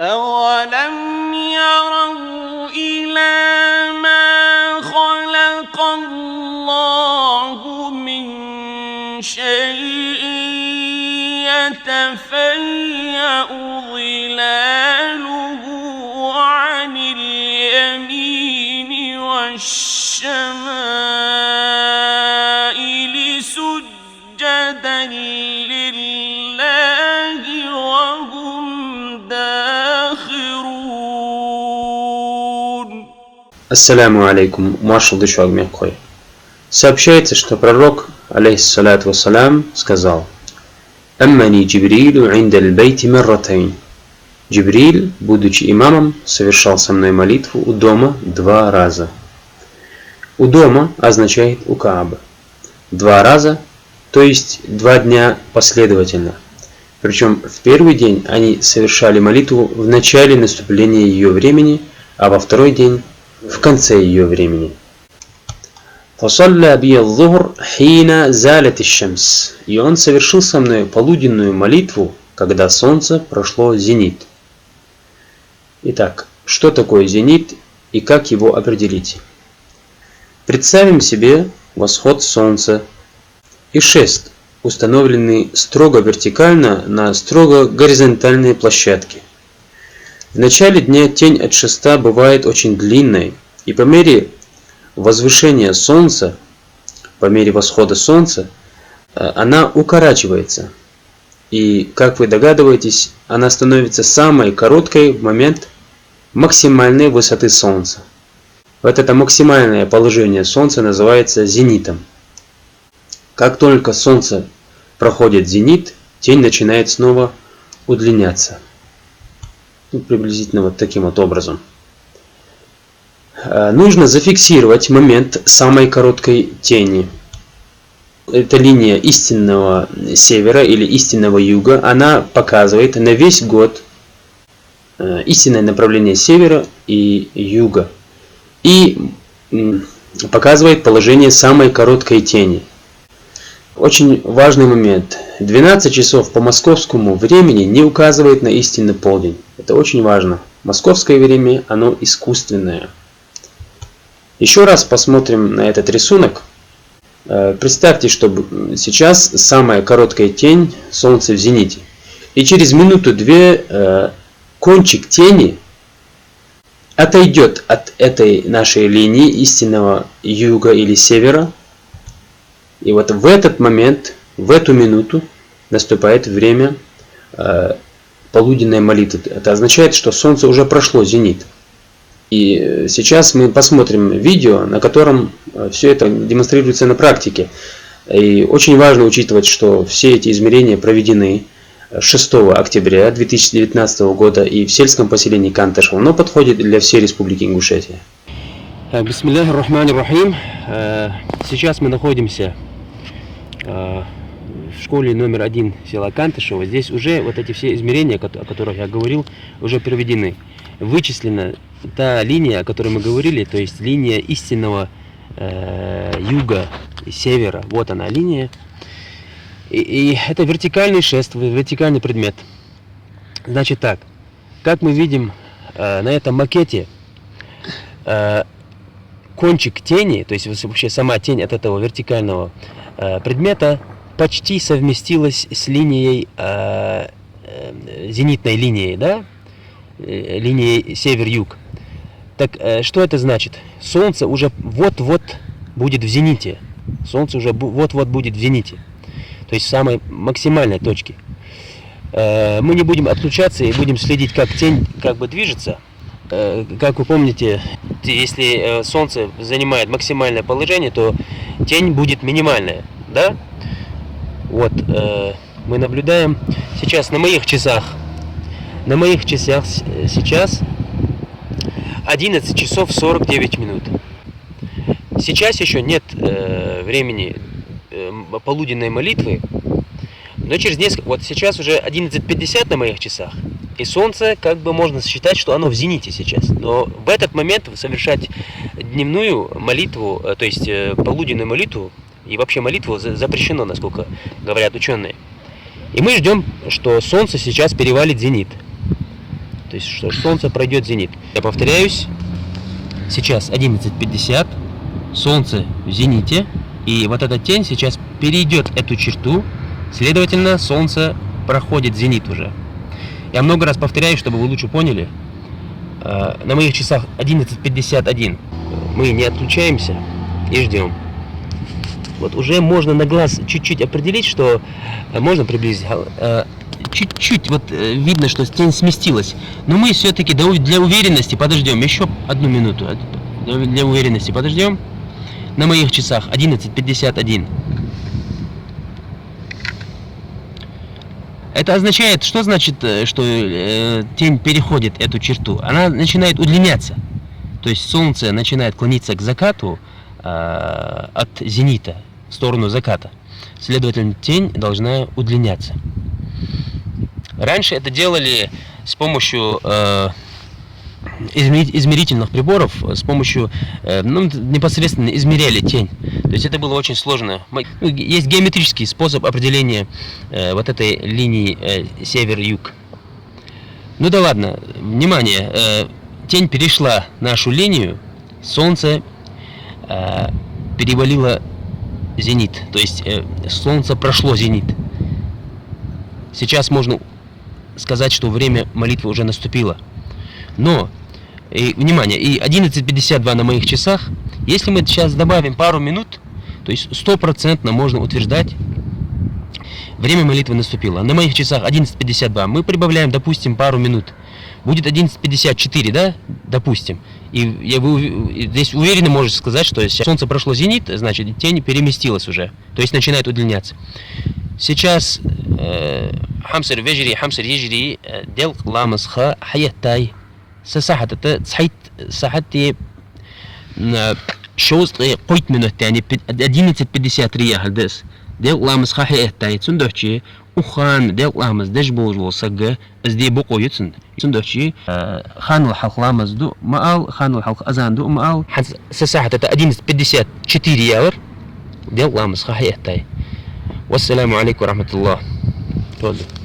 أولم يروا إلى ما خلق الله من شيء يتفيأ ظلاله عن اليمين والشمائل سجدا لله وهم داخرون. Ассаляму алейкум, маршал дышок мягкой. Сообщается, что пророк, алейхиссалату вассалям, сказал: «Аммани Джибрилю индаль бейти марратайн». Джибриль, будучи имамом, совершал со мной молитву у дома 2 раза. У дома означает у Каабы. 2 раза, то есть 2 дня последовательно. Причем в первый день они совершали молитву в начале наступления ее времени, а во второй день в конце ее времени. «Фасалля би аль-зухр хина залят иш-шамс». И он совершил со мной полуденную молитву, когда солнце прошло зенит. Итак, что такое зенит и как его определить? Представим себе восход солнца и шест, установленный строго вертикально на строго горизонтальной площадке. В начале дня тень от шеста бывает очень длинной, и по мере возвышения солнца, по мере восхода солнца, она укорачивается. И, как вы догадываетесь, она становится самой короткой в момент максимальной высоты солнца. Вот это максимальное положение солнца называется зенитом. Как только солнце проходит зенит, тень начинает снова удлиняться. Приблизительно вот таким вот образом. Нужно зафиксировать момент самой короткой тени. Это линия истинного севера или истинного юга. Она показывает на весь год истинное направление севера и юга. И показывает положение самой короткой тени. Очень важный момент. 12 часов по московскому времени не указывает на истинный полдень. Это очень важно. Московское время, оно искусственное. Еще раз посмотрим на этот рисунок. Представьте, что сейчас самая короткая тень солнца в зените. И через минуту-две кончик тени отойдет от этой нашей линии истинного юга или севера. И вот в этот момент, в эту минуту наступает время полуденной молитвы. Это означает, что солнце уже прошло зенит. И сейчас мы посмотрим видео, на котором все это демонстрируется на практике. И очень важно учитывать, что все эти измерения проведены 6 октября 2019 года и в сельском поселении Канташево, но подходит для всей республики Ингушетия. Бисмиллахи рахмани рахим. Сейчас мы находимся в школе номер 1 села Канташево. Здесь уже вот эти все измерения, о которых я говорил, уже проведены. Вычислена та линия, о которой мы говорили, то есть линия истинного юга и севера. Вот она линия. И это вертикальный шест, вертикальный предмет. Значит так, как мы видим на этом макете, кончик тени, то есть вообще сама тень от этого вертикального предмета почти совместилась с линией, зенитной линией, да? Линией север-юг. Так что это значит? Солнце уже вот-вот будет в зените. Солнце уже вот-вот будет в зените. То есть в самой максимальной точке. Мы не будем отключаться и будем следить, как тень как бы движется. Как вы помните, если солнце занимает максимальное положение, то тень будет минимальная, да? Вот, мы наблюдаем сейчас на моих часах. На моих часах сейчас 11 часов 49 минут. Сейчас еще нет времени полуденной молитвы, но через несколько... Вот сейчас уже 11:50 на моих часах, и солнце, как бы можно считать, что оно в зените сейчас. Но в этот момент совершать дневную молитву, то есть полуденную молитву, и вообще молитву запрещено, насколько говорят ученые. И мы ждем, что солнце сейчас перевалит зенит. То есть, что солнце пройдет зенит. Я повторяюсь, сейчас 11:50, солнце в зените, и вот эта тень сейчас перейдет эту черту, следовательно, солнце проходит зенит уже. Я много раз повторяю, чтобы вы лучше поняли. На моих часах 11:51. Мы не отключаемся и ждем. Вот уже можно на глаз чуть-чуть определить, что можно приблизить. Чуть-чуть вот видно, что тень сместилась. Но мы все-таки для уверенности подождем еще одну минуту. Для уверенности подождем. На моих часах 11:51. Это означает, что значит, что тень переходит эту черту? Она начинает удлиняться. То есть солнце начинает клониться к закату от зенита в сторону заката. Следовательно, тень должна удлиняться. Раньше это делали с помощью измерительных приборов, с помощью, непосредственно измеряли тень. То есть это было очень сложно. Есть геометрический способ определения вот этой линии север-юг. Ну да ладно, внимание, тень перешла нашу линию, солнце перевалило зенит, то есть солнце прошло зенит. Сейчас можно сказать, что время молитвы уже наступило. Но, внимание, и 11:52 на моих часах, если мы сейчас добавим пару минут, то есть 100% можно утверждать, время молитвы наступило. На моих часах 11:52, мы прибавляем, допустим, пару минут. Будет 11:54, да, допустим. И вы здесь уверенно можете сказать, что если солнце прошло зенит, значит тень переместилась уже, то есть начинает удлиняться. Сейчас хамсер вежри, хамсер ежри, дел ламасха хаятай. ساحة صحيت ساحتي شوز قيت منه يعني 11:50 ريال هالدس ديل لامس خاحي اهتاي تندوحشي وخان ديل لامس دجبوج وصقه ازدي بقو يتسند تندوحشي خان الحلق لامس دو مال خان الحلق ازان دو مال ساحة 11:54 ريال ديل لامس خاحي اهتاي والسلام عليكم ورحمة الله. تفضل.